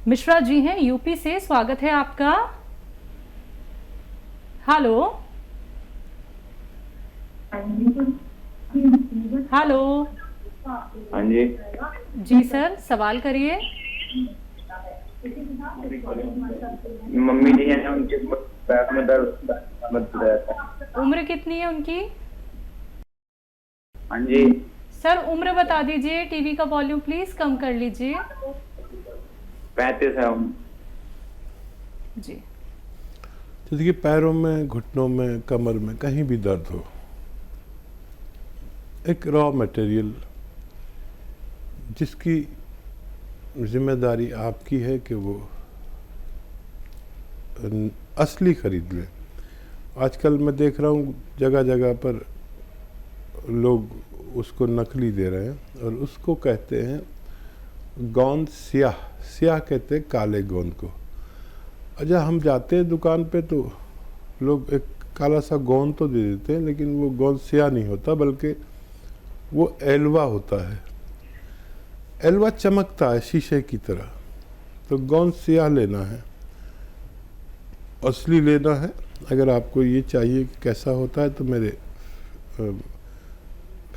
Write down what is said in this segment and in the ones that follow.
मिश्रा जी हैं यूपी से, स्वागत है आपका। Hello hello. हाँ जी। जी सर, सवाल करिए। मम्मी जी है, उनके पैर में दर्द रहता है। उम्र कितनी है उनकी? हाँ जी। सर उम्र बता दीजिए। टीवी का वॉल्यूम प्लीज कम कर लीजिए। 35 है उम्र। जी। जैसे कि पैरों में, घुटनों में, कमर में कहीं भी दर्द हो, एक रॉ मटेरियल जिसकी जिम्मेदारी आपकी है कि वो असली खरीद लें। आजकल मैं देख रहा हूँ जगह जगह पर लोग उसको नकली दे रहे हैं और उसको कहते हैं गोंद स्याह। स्याह कहते हैं काले गोंद को। अच्छा, हम जाते हैं दुकान पे तो लोग एक काला सा गोंद तो दे देते हैं, लेकिन वो गोंद स्याह नहीं होता, बल्कि वो एलवा होता है। एलवा चमकता है शीशे की तरह। तो गोंद स्याह लेना है, असली लेना है। अगर आपको ये चाहिए कि कैसा होता है तो मेरे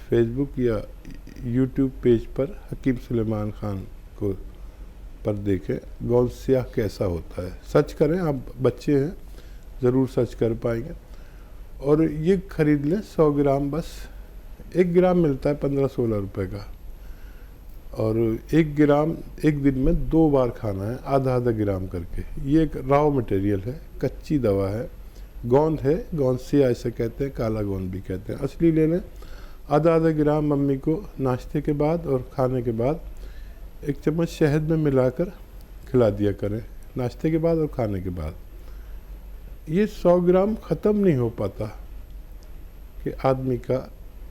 फेसबुक या यूट्यूब पेज पर हकीम सुलेमान ख़ान को पर देखें गोंद स्याह कैसा होता है। सर्च करें, आप बच्चे हैं ज़रूर सर्च कर पाएंगे। और ये ख़रीद लें 100 ग्राम, बस 1 ग्राम मिलता है 15-16 रुपए का। और 1 ग्राम एक दिन में 2 बार खाना है, आधा आधा ग्राम करके। ये एक रॉ मटेरियल है, कच्ची दवा है, गोंद है। गोंद स्याह ऐसे कहते हैं, काला गोंद भी कहते हैं। असली लेने आधा आधा ग्राम मम्मी को नाश्ते के बाद और खाने के बाद 1 चम्मच शहद में मिलाकर खिला दिया करें, नाश्ते के बाद और खाने के बाद। ये 100 ग्राम ख़त्म नहीं हो पाता कि आदमी का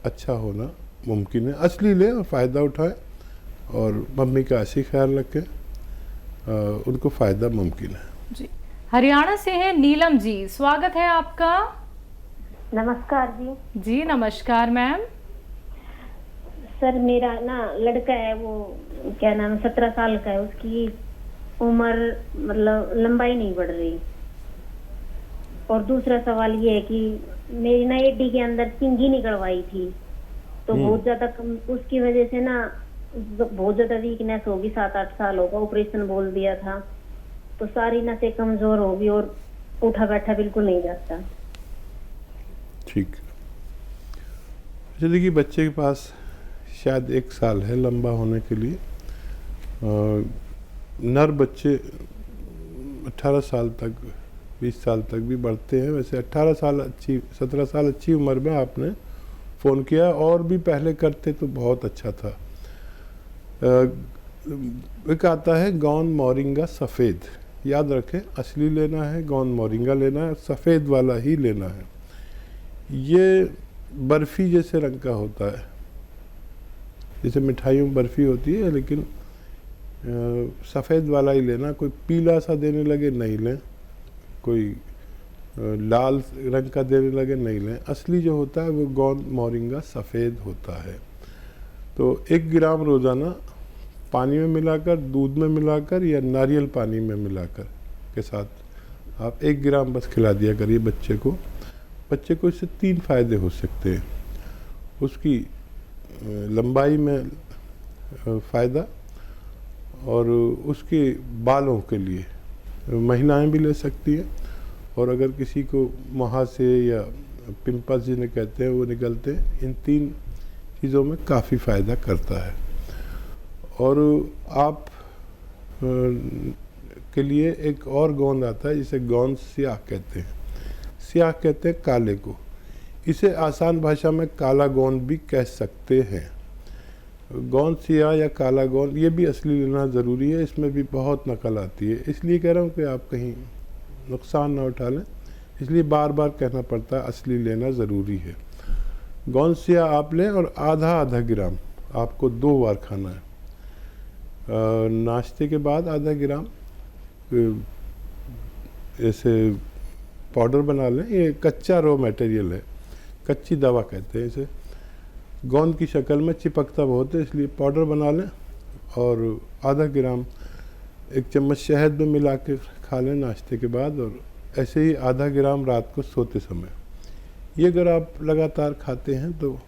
अच्छा होना मुमकिन है। असली लें और फ़ायदा उठाएं और मम्मी का ऐसी ख्याल रखें, उनको फ़ायदा मुमकिन है। जी। हरियाणा से हैं नीलम जी, स्वागत है आपका। नमस्कार जी। जी नमस्कार मैम। सर मेरा ना लड़का है, वो क्या नाम है, 17 साल का है। उसकी उम्र मतलब लंबाई नहीं बढ़ रही। और दूसरा सवाल ये है कि मेरी ना एडी के अंदर चिंगी निकलवाई थी, तो बहुत ज्यादा उसकी वजह से ना बहुत ज्यादा वीकनेस होगी। 7-8 साल होगा, ऑपरेशन बोल दिया था। तो सारी नसें कमजोर होगी और उठा बैठा बिल्कुल नहीं जाता। ठीक। देखिए, बच्चे के पास शायद 1 साल है लंबा होने के लिए। नर बच्चे 18 साल तक, 20 साल तक भी बढ़ते हैं। वैसे 18 साल अच्छी, 17 साल अच्छी उम्र में आपने फ़ोन किया, और भी पहले करते तो बहुत अच्छा था। एक आता है गोंद मोरिंगा सफ़ेद, याद रखें, असली लेना है, गोंद मोरिंगा लेना है, सफ़ेद वाला ही लेना है। ये बर्फ़ी जैसे रंग का होता है, जैसे मिठाइयों में बर्फ़ी होती है, लेकिन सफ़ेद वाला ही लेना। कोई पीला सा देने लगे नहीं लें, कोई लाल रंग का देने लगे नहीं लें। असली जो होता है वो गोंद मोरिंगा सफ़ेद होता है। तो 1 ग्राम रोज़ाना पानी में मिलाकर, दूध में मिलाकर या नारियल पानी में मिलाकर के साथ आप 1 ग्राम बस खिला दिया करिए बच्चे को। बच्चे को इससे 3 फ़ायदे हो सकते हैं। उसकी लंबाई में फ़ायदा, और उसके बालों के लिए महिलाएं भी ले सकती हैं। और अगर किसी को मुहासे या पिंपल्स जिन्हें कहते हैं वो निकलते हैं, इन 3 चीज़ों में काफ़ी फ़ायदा करता है। और आप के लिए एक और गोंद आता है जिसे गोंद स्याह कहते हैं। स्याह कहते हैं काले को। इसे आसान भाषा में काला गोंद भी कह सकते हैं। गोंद स्याह या काला गोंद, ये भी असली लेना ज़रूरी है। इसमें भी बहुत नकल आती है, इसलिए कह रहा हूँ कि आप कहीं नुकसान ना उठा लें, इसलिए बार बार कहना पड़ता है असली लेना ज़रूरी है। गोंद स्याह आप लें और आधा आधा ग्राम आपको 2 बार खाना है। नाश्ते के बाद आधा ग्राम ऐसे पाउडर बना लें। ये कच्चा रॉ मटेरियल है, कच्ची दवा कहते हैं इसे। गोंद की शक्ल में चिपकता बहुत है, इसलिए पाउडर बना लें और आधा ग्राम 1 चम्मच शहद में मिला के खा लें नाश्ते के बाद, और ऐसे ही आधा ग्राम रात को सोते समय। ये अगर आप लगातार खाते हैं तो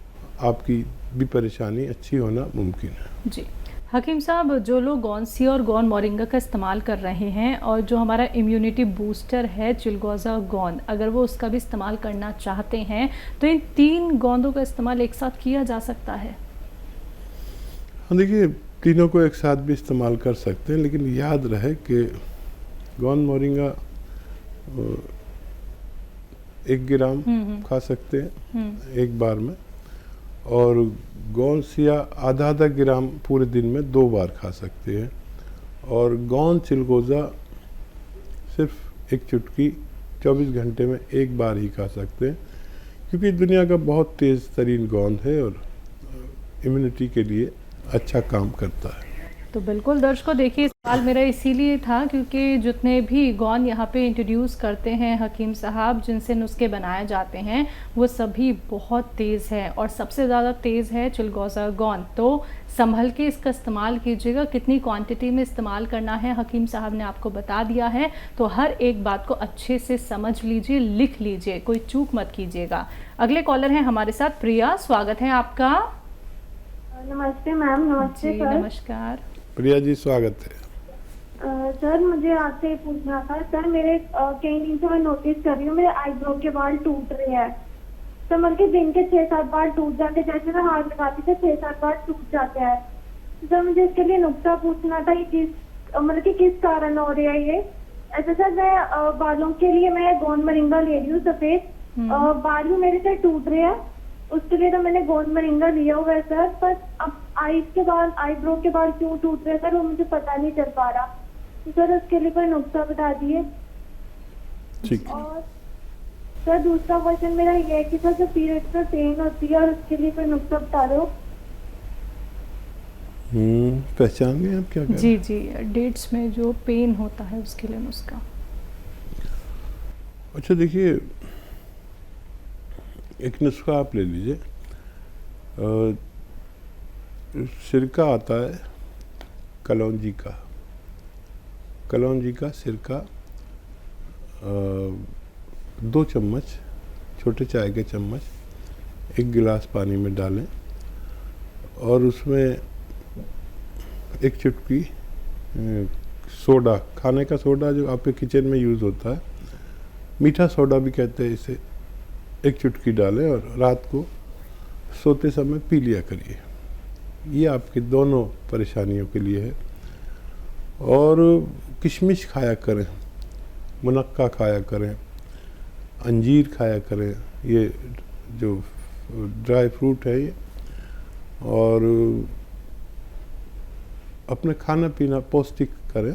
आपकी भी परेशानी अच्छी होना मुमकिन है। जी हकीम साहब, जो लोग गौनसिया और गौन मोरिंगा का इस्तेमाल कर रहे हैं और जो हमारा इम्यूनिटी बूस्टर है चिलगोज़ा गोंद, अगर वो उसका भी इस्तेमाल करना चाहते हैं तो इन 3 गोंदों का इस्तेमाल एक साथ किया जा सकता है? हाँ, देखिए तीनों को एक साथ भी इस्तेमाल कर सकते हैं, लेकिन याद रहे कि गौन मोरिंगा 1 ग्राम खा सकते हैं एक बार में, और गौनसिया आधा ग्राम पूरे दिन में 2 बार खा सकते हैं, और गौन चिलगोज़ा सिर्फ 1 चुटकी 24 घंटे में 1 बार ही खा सकते हैं, क्योंकि दुनिया का बहुत तेज़ तरीन गोंद है और इम्यूनिटी के लिए अच्छा काम करता है। तो बिल्कुल दर्शकों, देखिए सवाल मेरा इसीलिए था क्योंकि जितने भी गौन यहाँ पे इंट्रोड्यूस करते हैं हकीम साहब, जिनसे नुस्खे बनाए जाते हैं, वो सभी बहुत तेज़ है और सबसे ज़्यादा तेज़ है चिलगोज़ा गौन। तो संभल के इसका इस्तेमाल कीजिएगा, कितनी क्वांटिटी में इस्तेमाल करना है हकीम साहब ने आपको बता दिया है, तो हर एक बात को अच्छे से समझ लीजिए, लिख लीजिए, कोई चूक मत कीजिएगा। अगले कॉलर हैं हमारे साथ प्रिया, स्वागत है आपका। नमस्ते मैम। नमस्ते जी सर। नमस्कार। प्रिया जी स्वागत है। सर मुझे आपसे ये पूछना था सर, मेरे कई दिन से मैं नोटिस कर रही हूँ मेरे आईब्रो के बाल टूट रहे हैं। तो मतलब कि दिन के 6-7 बार टूट जाते, जैसे मैं हाथ लगाती थी 6-7 बार टूट जाते हैं। सर मुझे इसके लिए नुक्ता पूछना था, ये किस किस कारण हो रहा है ये? ऐसे सर मैं बालों के लिए मैं गोंद मोरिंगा ले रही हूँ सफेद, बाल भी मेरे से टूट रहे हैं, उसके लिए तो मैंने गोंद मोरिंगा लिया हुआ है सर, पर अब आईब्रो के बाल क्यों टूट रहे हैं सर, वो मुझे पता नहीं चल पा रहा। तो सर उसके लिए कोई नुस्खा बता दिए। ठीक। और सर दूसरा क्वेश्चन मेरा ये है कि सर जो पीरियड्स में पेन होती है और उसके लिए कोई नुस्खा बता दो। पहचान गए आप क्या? जी जी, डेट्स में जो पेन होता है उसके लिए नुस्खा। अच्छा देखिए, एक नुस्खा आप ले लीजिए, सिरका आता है कलौंजी का सिरका, 2 चम्मच छोटे चाय के चम्मच 1 गिलास पानी में डालें, और उसमें 1 चुटकी सोडा, खाने का सोडा जो आपके किचन में यूज़ होता है, मीठा सोडा भी कहते हैं इसे, 1 चुटकी डालें और रात को सोते समय पी लिया करिए। ये आपकी दोनों परेशानियों के लिए है। और किशमिश खाया करें, मुनक्का खाया करें, अंजीर खाया करें, ये जो ड्राई फ्रूट है ये, और अपने खाना पीना पौष्टिक करें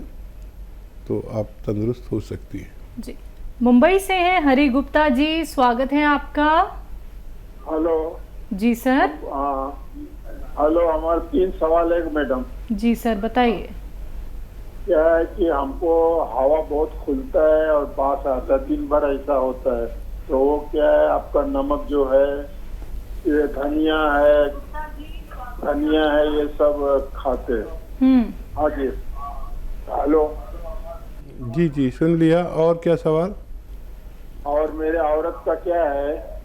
तो आप तंदुरुस्त हो सकती हैं। जी, मुंबई से हैं हरि गुप्ता जी, स्वागत है आपका। हेलो जी सर। हेलो, हमारे 3 सवाल है मैडम। जी सर बताइए। क्या है कि हमको हवा बहुत खुलता है और बास आता है, 3 बार ऐसा होता है, तो वो क्या है आपका नमक जो है, ये धनिया है ये सब खाते हैं। हाँ जी। हेलो जी जी सुन लिया, और क्या सवाल? और मेरे औरत का क्या है?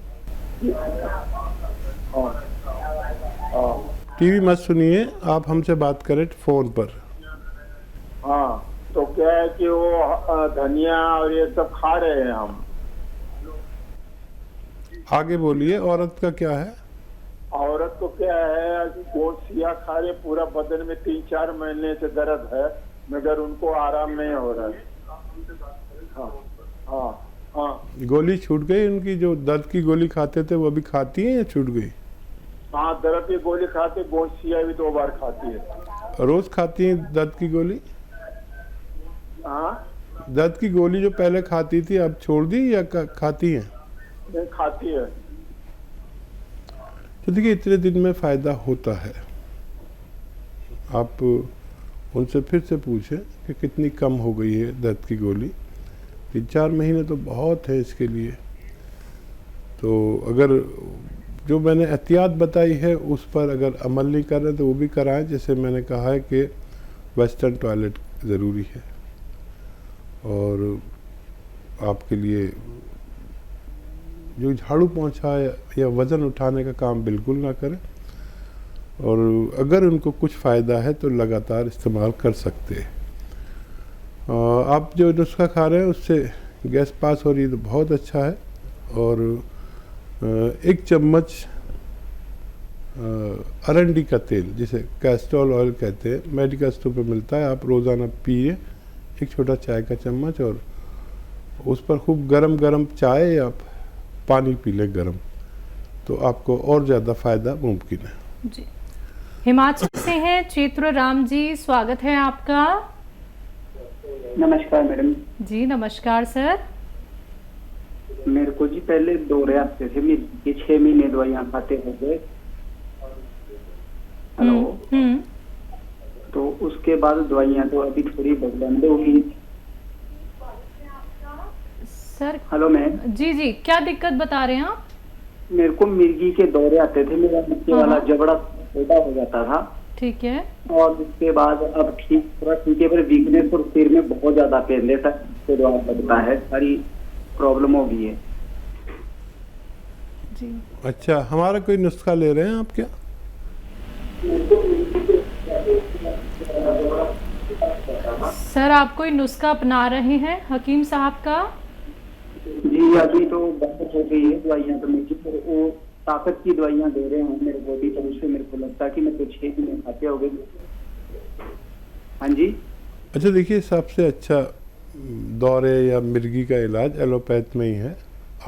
टीवी मत सुनिए, आप हमसे बात करें फ़ोन पर। हाँ, तो क्या है कि वो धनिया और ये सब खा रहे हैं हम। आगे बोलिए, औरत का क्या है? औरत को क्या है, गोसिया खा रहे, पूरा बदन में 3-4 महीने से दर्द है, मगर उनको आराम नहीं हो रहा है। हाँ हाँ हाँ। गोली छूट गई उनकी? जो दर्द की गोली खाते थे वो अभी खाती हैं या छूट गई? हाँ, दर्द की गोली खाते, गोसिया भी 2 बार खाती है। रोज खाती हैं दर्द की गोली? हाँ, दर्द की गोली जो पहले खाती थी अब छोड़ दी या खाती हैं? नहीं खाती है। तो देखिए इतने दिन में फ़ायदा होता है। आप उनसे फिर से पूछें कि कितनी कम हो गई है दर्द की गोली। 3-4 महीने तो बहुत है इसके लिए। तो अगर जो मैंने एहतियात बताई है उस पर अगर अमल नहीं कर रहे तो वो भी कराएं। जैसे मैंने कहा है कि वेस्टर्न टॉयलेट ज़रूरी है, और आपके लिए जो झाड़ू पोंछा या वज़न उठाने का काम बिल्कुल ना करें, और अगर उनको कुछ फ़ायदा है तो लगातार इस्तेमाल कर सकते हैं। आप जो नुस्खा खा रहे हैं उससे गैस पास हो रही है तो बहुत अच्छा है। और 1 चम्मच अरंडी का तेल, जिसे कैस्ट्रोल ऑयल कहते हैं, मेडिकल स्टोर पे मिलता है, आप रोज़ाना पिए 1 छोटा चाय का चम्मच, और उस पर खूब गरम चाय या पानी पी ले गरम, तो आपको और ज़्यादा फ़ायदा मुमकिन है। जी, हिमाचल से हैं चेत्र राम जी, स्वागत है आपका। नमस्कार मैडम जी नमस्कार सर। मेरे को जी पहले दौरे आते थे, ये 6 महीने दवाइयाँ खाते हो गए। हेलो। तो उसके बाद दवाइयाँ तो अभी थोड़ी बंद होगी सर। Hello ma'am. जी क्या दिक्कत बता रहे हैं आप? मेरे को मिर्गी के दौरे आते थे, मेरा नीचे वाला जबड़ा छोटा हो जाता था। ठीक है। और उसके बाद अब थोड़ा ठीक है, पर वीकनेस और सिर में बहुत ज्यादा पेन रहता है, उसके द्वारा लगता है, सारी प्रॉब्लम हो गई है जी। अच्छा, हमारा कोई नुस्खा ले रहे हैं आप क्या? सर आप कोई नुस्खा अपना रहे हैं हकीम साहब का? जी अभी तो बंद हो गई है दवाइयाँ, तो मुझे तो वो ताकत की दवाइयाँ दे रहे हैं मेरे बॉडी पर, उससे मेरे को लगता है कि मैं तो 6 महीने खाते हो गए। हाँ जी। अच्छा देखिए, सबसे अच्छा दौरे या मिर्गी का इलाज एलोपैथ में ही है।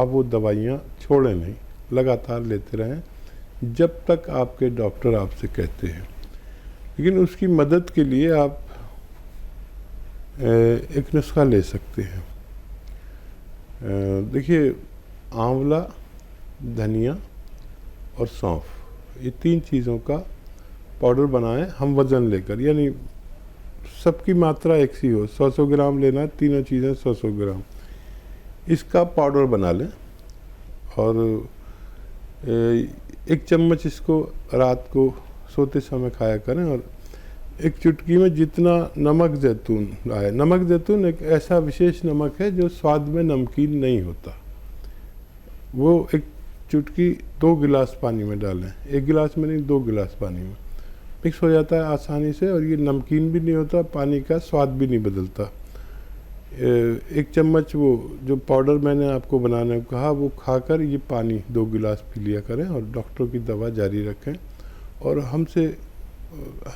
आप वो दवाइयाँ छोड़ें नहीं, लगातार लेते रहें जब तक आपके डॉक्टर आपसे कहते हैं। लेकिन उसकी मदद के लिए आप एक नुस्खा ले सकते हैं। देखिए, आंवला, धनिया और सौंफ, ये 3 चीज़ों का पाउडर बनाएं हम वज़न लेकर, यानी सबकी मात्रा एक सी हो, 100 ग्राम लेना है, तीनों चीज़ें 100 ग्राम, इसका पाउडर बना लें। और 1 चम्मच इसको रात को सोते समय खाया करें। और 1 चुटकी में जितना नमक जैतून आए, नमक जैतून एक ऐसा विशेष नमक है जो स्वाद में नमकीन नहीं होता, वो 1 चुटकी 2 गिलास पानी में डालें, 1 गिलास में नहीं 2 गिलास पानी में, मिक्स हो जाता है आसानी से, और ये नमकीन भी नहीं होता, पानी का स्वाद भी नहीं बदलता। 1 चम्मच वो जो पाउडर मैंने आपको बनाने को कहा, वो खाकर ये पानी 2 गिलास पी लिया करें, और डॉक्टर की दवा जारी रखें, और हमसे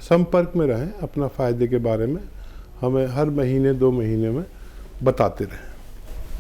संपर्क में रहें। अपना फ़ायदे के बारे में हमें हर महीने 2 महीने में बताते रहें।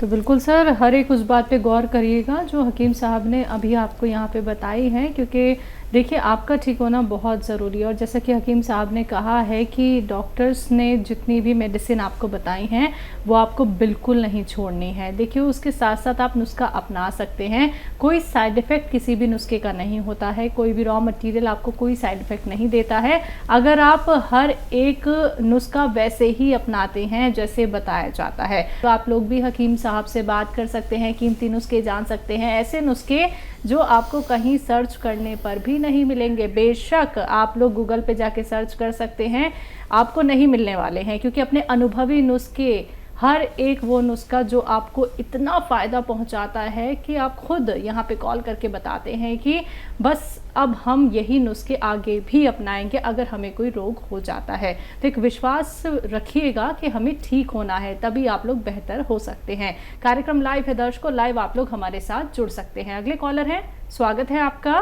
तो बिल्कुल सर, हर एक उस बात पे गौर करिएगा जो हकीम साहब ने अभी आपको यहाँ पे बताई है, क्योंकि देखिए आपका ठीक होना बहुत ज़रूरी है। और जैसा कि हकीम साहब ने कहा है कि डॉक्टर्स ने जितनी भी मेडिसिन आपको बताई हैं वो आपको बिल्कुल नहीं छोड़नी है। देखिए उसके साथ साथ आप नुस्खा अपना सकते हैं, कोई साइड इफ़ेक्ट किसी भी नुस्खे का नहीं होता है, कोई भी रॉ मटेरियल आपको कोई साइड इफ़ेक्ट नहीं देता है अगर आप हर एक नुस्खा वैसे ही अपनाते हैं जैसे बताया जाता है। तो आप लोग भी हकीम साहब से बात कर सकते हैं, कीमती नुस्खे जान सकते हैं, ऐसे नुस्खे जो आपको कहीं सर्च करने पर भी नहीं मिलेंगे। बेशक आप लोग गूगल पे जाके सर्च कर सकते हैं, आपको नहीं मिलने वाले हैं, क्योंकि अपने अनुभवी नुस्खे, हर एक वो नुस्खा जो आपको इतना फ़ायदा पहुंचाता है कि आप खुद यहाँ पे कॉल करके बताते हैं कि बस अब हम यही नुस्खे आगे भी अपनाएंगे अगर हमें कोई रोग हो जाता है। तो एक विश्वास रखिएगा कि हमें ठीक होना है, तभी आप लोग बेहतर हो सकते हैं। कार्यक्रम लाइव है दर्शकों, लाइव आप लोग हमारे साथ जुड़ सकते हैं। अगले कॉलर हैं, स्वागत है आपका।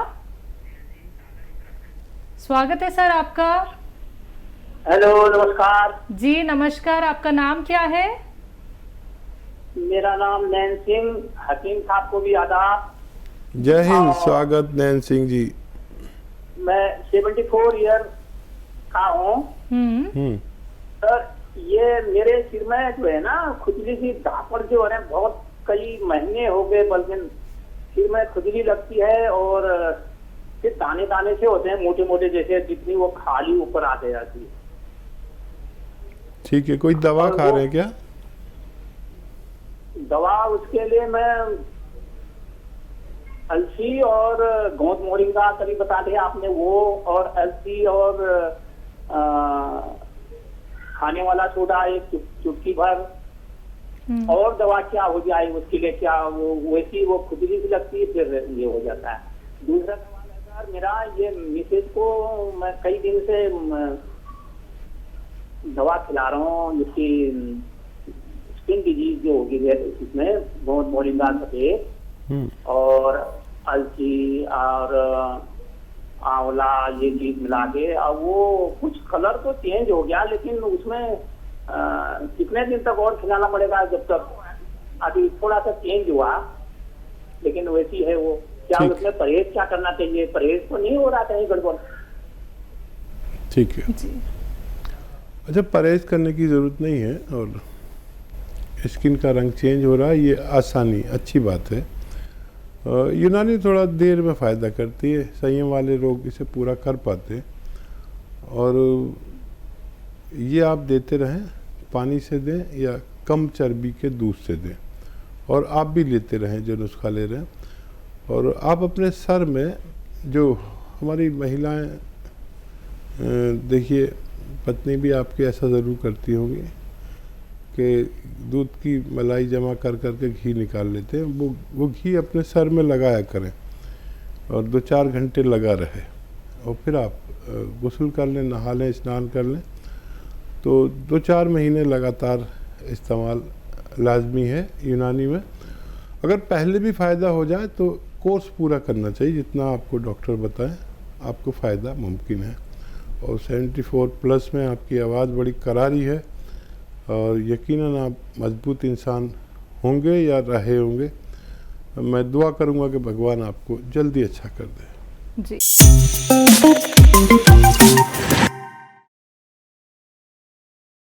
स्वागत है सर आपका। हेलो, नमस्कार जी नमस्कार, आपका नाम क्या है? मेरा नाम नैन सिंह। हकीम साहब को भी आदाब। जय हिंद, स्वागत नैन सिंह जी। मैं 74 ईयर का हूँ सर। ये मेरे सिर में जो है ना खुजली सी धापड़ जो है बहुत कई महीने हो गए, बल्कि सिर में खुजली लगती है और फिर दाने दाने से होते हैं मोटे मोटे, जैसे जितनी वो खाली ऊपर आते जाती है। ठीक है, कोई दवा खा रहे हैं क्या? दवा उसके लिए मैं अलसी और गोंद मोरिंगा कभी बता दिया आपने, वो और अलसी और खाने वाला सोडा एक चुटकी भर, और दवा क्या हो जाए उसके लिए, क्या वो वैसी वो खुजली भी लगती है, फिर ये हो जाता है। दूसरा सवाल है सर मेरा, ये मिसेज को मैं कई दिन से दवा खिला रहा हूँ, जिसकी स्किन डिजीज जो होगी है इसमें, बहुत मोरिंगा सफेद और अलसी और आंवला ये चीज मिला के, अब वो कुछ कलर तो चेंज हो गया, लेकिन उसमें कितने दिन तक और खिलाना पड़ेगा? जब तक अभी थोड़ा सा चेंज हुआ, लेकिन वैसी है वो, क्या उसमें परहेज क्या करना चाहिए? परहेज तो नहीं हो रहा कहीं गड़बड़? ठीक है, अच्छा परहेज करने की ज़रूरत नहीं है, और स्किन का रंग चेंज हो रहा है ये आसानी अच्छी बात है। यूनानी थोड़ा देर में फ़ायदा करती है, संयम वाले लोग इसे पूरा कर पाते हैं, और ये आप देते रहें, पानी से दें या कम चर्बी के दूध से दें, और आप भी लेते रहें जो नुस्खा ले रहे हैं। और आप अपने सर में, जो हमारी महिलाएं देखिए, पत्नी भी आपकी ऐसा ज़रूर करती होंगी कि दूध की मलाई जमा कर करके घी निकाल लेते हैं, वो घी अपने सर में लगाया करें और 2-4 घंटे लगा रहे, और फिर आप गुस्ल कर लें, नहा लें, स्नान कर लें, तो 2-4 महीने लगातार इस्तेमाल लाजमी है यूनानी में। अगर पहले भी फ़ायदा हो जाए तो कोर्स पूरा करना चाहिए, जितना आपको डॉक्टर बताएं आपको फ़ायदा मुमकिन है। और 74+ में आपकी आवाज़ बड़ी करारी है, और यकीनन आप मजबूत इंसान होंगे या रहे होंगे। मैं दुआ करूंगा कि भगवान आपको जल्दी अच्छा कर दे। जी।